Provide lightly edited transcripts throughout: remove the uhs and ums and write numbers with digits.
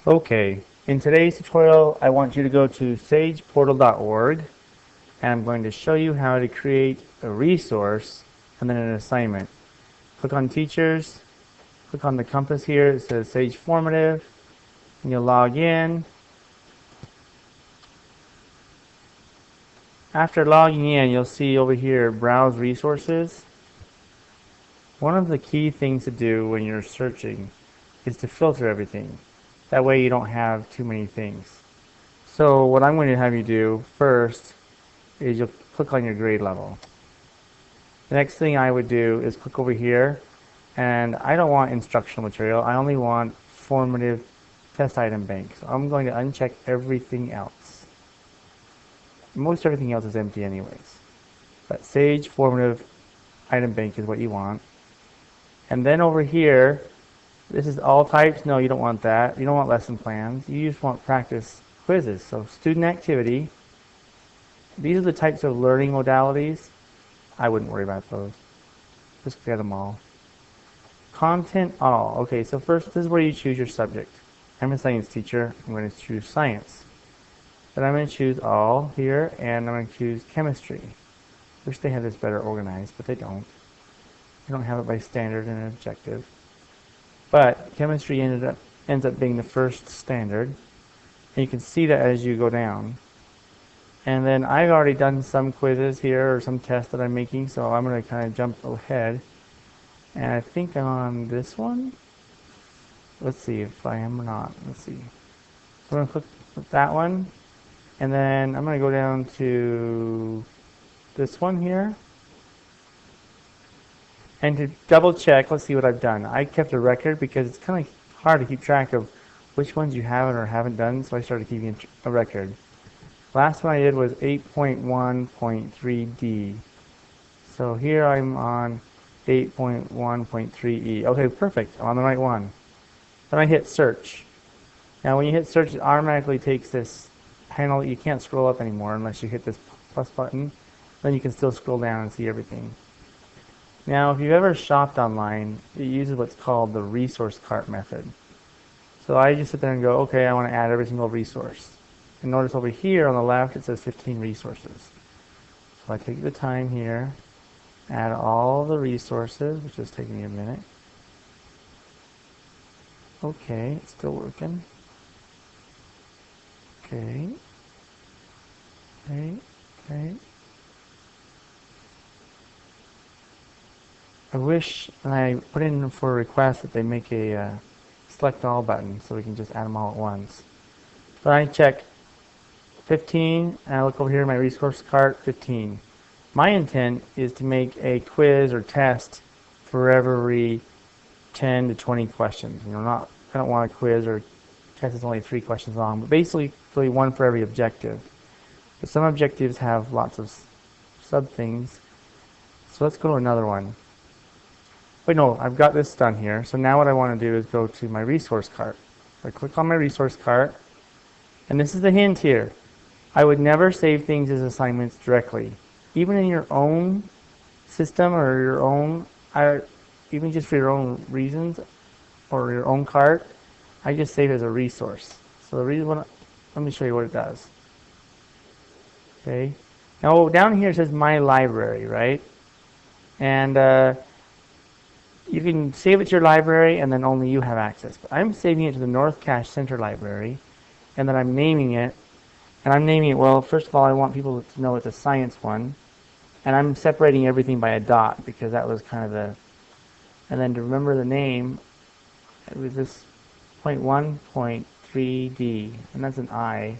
Okay, in today's tutorial, I want you to go to sageportal.org and I'm going to show you how to create a resource and then an assignment. Click on Teachers, click on the compass here, it says Sage Formative, and you'll log in. After logging in, you'll see over here, Browse Resources. One of the key things to do when you're searching is to filter everything. That way you don't have too many things. So what I'm going to have you do first is you'll click on your grade level. The next thing I would do is click over here, and I don't want instructional material, I only want formative test item bank. So I'm going to uncheck everything else. Most everything else is empty anyways. But Sage formative item bank is what you want. And then over here, this is all types. No, you don't want that. You don't want lesson plans. You just want practice quizzes. So student activity. These are the types of learning modalities. I wouldn't worry about those. Just get them all. Content all. Okay, so first, this is where you choose your subject. I'm a science teacher. I'm going to choose science. Then I'm going to choose all here, and I'm going to choose chemistry. Wish they had this better organized, but they don't. They don't have it by standard and objective. But chemistry ends up being the first standard. And you can see that as you go down. And then I've already done some quizzes here or some tests that I'm making, so I'm going to kind of jump ahead. And I think I'm on this one. Let's see if I am or not. Let's see. I'm going to click that one. And then I'm going to go down to this one here. And to double check, let's see what I've done. I kept a record because it's kind of hard to keep track of which ones you haven't or haven't done, so I started keeping a record. Last one I did was 8.1.3D. So here I'm on 8.1.3E. Okay, perfect. I'm on the right one. Then I hit search. Now when you hit search, it automatically takes this panel. You can't scroll up anymore unless you hit this plus button. Then you can still scroll down and see everything. Now, if you've ever shopped online, it uses what's called the resource cart method. So I just sit there and go, okay, I want to add every single resource. And notice over here on the left, it says 15 resources. So I take the time here, add all the resources, which is taking me a minute. Okay, it's still working. Okay. Okay. I wish, and I put in for a request that they make a select all button so we can just add them all at once. So I check 15, and I look over here in my resource cart, 15. My intent is to make a quiz or test for every 10 to 20 questions. I don't want a quiz or test that's only 3 questions long, but basically one for every objective. But some objectives have lots of sub things. So let's go to another one. Wait, no, I've got this done here. So now what I want to do is go to my resource cart. So I click on my resource cart, and this is the hint here. I would never save things as assignments directly. Even in your own system or your own, even just for your own reasons or your own cart, I just save it as a resource. So let me show you what it does. Okay. Now down here it says My Library, right? And you can save it to your library and then only you have access. But I'm saving it to the North Cache Center Library, and then I'm naming it. And I'm naming it, well, first of all, I want people to know it's a science one. And I'm separating everything by a dot because that was kind of and then to remember the name, it was this 0.1.3D, and that's an I.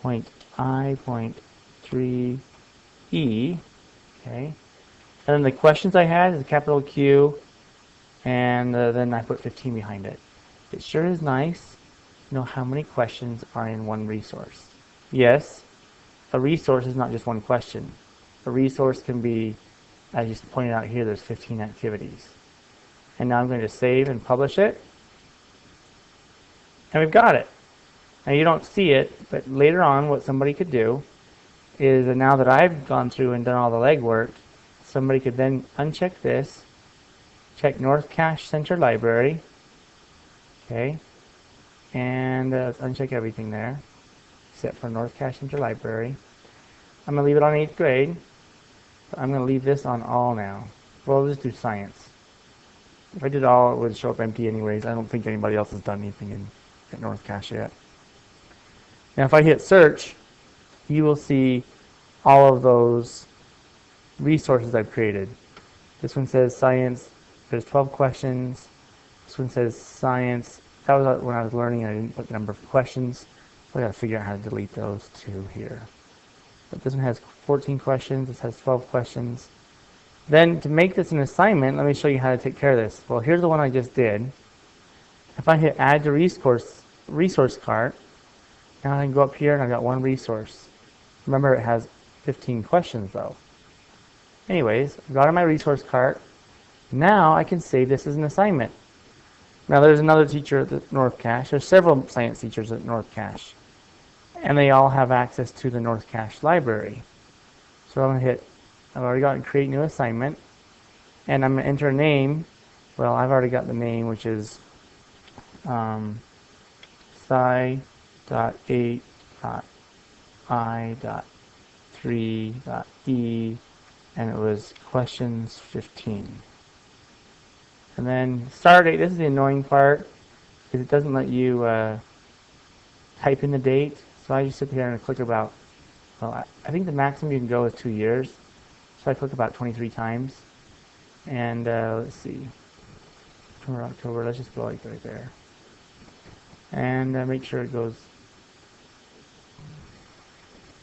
I.3E, okay. And then the questions I had is a capital Q, and then I put 15 behind it. It sure is nice to know how many questions are in one resource. Yes, a resource is not just one question. A resource can be, as you pointed out here, there's 15 activities. And now I'm going to save and publish it. And we've got it. Now you don't see it, but later on what somebody could do is, now that I've gone through and done all the legwork, somebody could then uncheck this, check North Cache Center Library, okay, And let's uncheck everything there, except for North Cache Interlibrary. I'm going to leave it on 8th grade. But I'm going to leave this on all now. Well, we'll just do science. If I did all, it would show up empty anyways. I don't think anybody else has done anything at North Cache yet. Now if I hit search, you will see all of those resources I've created. This one says science. There's 12 questions. This one says science. That was when I was learning. I didn't put the number of questions. So I got to figure out how to delete those two here. But this one has 14 questions. This has 12 questions. Then to make this an assignment, let me show you how to take care of this. Well, here's the one I just did. If I hit add to resource cart, now I can go up here and I've got one resource. Remember, it has 15 questions though. Anyways, I've got it in my resource cart. Now I can save this as an assignment. Now there's another teacher at the North Cache. There's several science teachers at North Cache. And they all have access to the North Cache library. So I'm going to hit, I've already got create new assignment. And I'm going to enter a name. Well, I've already got the name, which is sci.8.I.3.e, and it was questions 15. And then start date, this is the annoying part, because it doesn't let you type in the date. So I just sit here and click about, well, I think the maximum you can go is 2 years. So I click about 23 times. And let's see, September, October, let's just go like right there. And make sure it goes,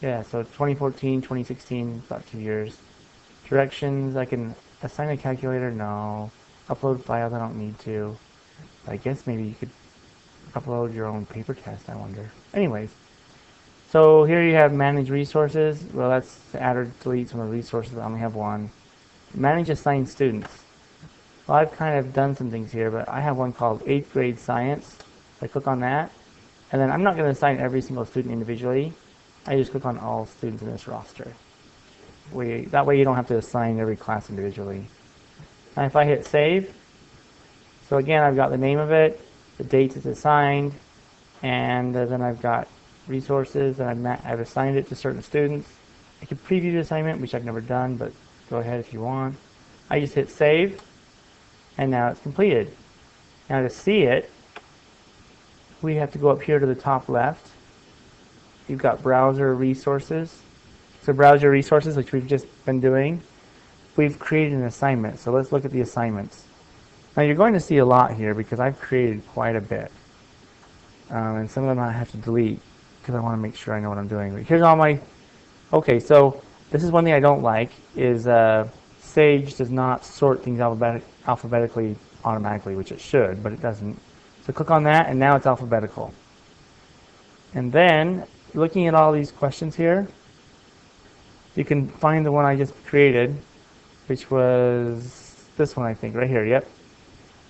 yeah, so 2014, 2016, about 2 years. Directions, I can assign a calculator, no. Upload files, I don't need to. I guess maybe you could upload your own paper test, I wonder. Anyways, so here you have manage resources. Well, that's to add or delete some of the resources. I only have one. Manage assigned students. Well, I've kind of done some things here, but I have one called 8th grade science. I click on that, and then I'm not going to assign every single student individually. I just click on all students in this roster. That way you don't have to assign every class individually. And if I hit save, so again I've got the name of it, the date it's assigned, and then I've got resources, and I've assigned it to certain students. I can preview the assignment, which I've never done, but go ahead if you want. I just hit save, and now it's completed. Now to see it, we have to go up here to the top left. You've got browser resources. So browser resources, which we've just been doing, we've created an assignment. So let's look at the assignments. Now you're going to see a lot here because I've created quite a bit. And some of them I have to delete because I want to make sure I know what I'm doing. But here's all my, okay, so this is one thing I don't like is Sage does not sort things alphabetically automatically, which it should, but it doesn't. So click on that, and now it's alphabetical. And then, looking at all these questions here, you can find the one I just created, which was this one, I think, right here. Yep.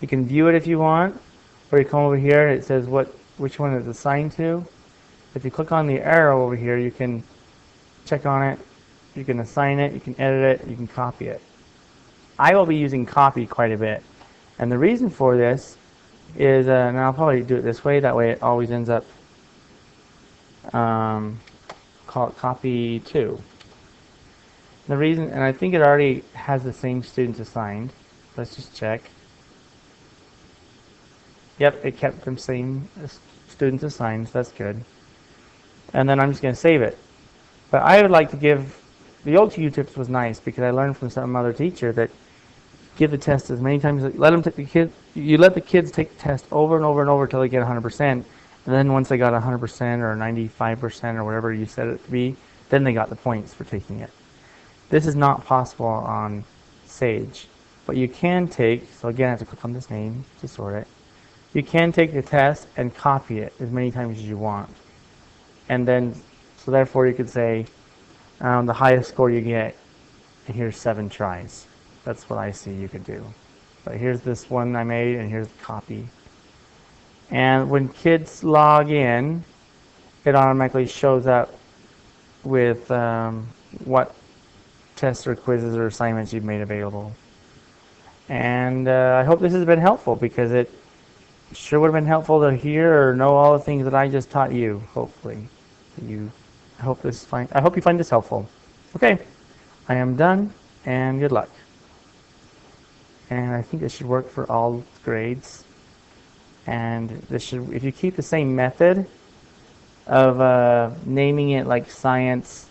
You can view it if you want, or you come over here and it says which one it's assigned to. If you click on the arrow over here, you can check on it, you can assign it, you can edit it, you can copy it. I will be using copy quite a bit, and the reason for this is, and I'll probably do it this way, that way it always ends up, call it copy 2. The reason, and I think it already has the same students assigned. Let's just check. Yep, it kept the same students assigned, so that's good. And then I'm just going to save it. But I would like to give, the old Q-tips was nice because I learned from some other teacher that give the test as many times, let them take the kids, you let the kids take the test over and over and over until they get 100%, and then once they got 100% or 95% or whatever you set it to be, then they got the points for taking it. This is not possible on Sage, but you can take, so again I have to click on this name to sort it, you can take the test and copy it as many times as you want. And then, so therefore you could say the highest score you get, and here's 7 tries. That's what I see you could do. But here's this one I made, and here's the copy. And when kids log in, it automatically shows up with what tests or quizzes or assignments you've made available. And I hope this has been helpful because it Sure would have been helpful to hear or know all the things that I just taught you, hopefully. You, I hope you find this helpful. Okay, I am done, and good luck. And I think this should work for all grades. And this should, if you keep the same method of naming it like science,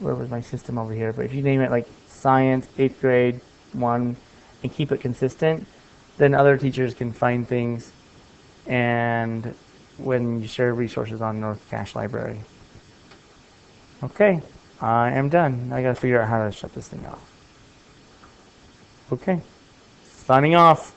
where was my system over here? But if you name it like science, 8th grade, 1, and keep it consistent, then other teachers can find things and when you share resources on North Cache Library. Okay, I am done. I gotta figure out how to shut this thing off. Okay, signing off.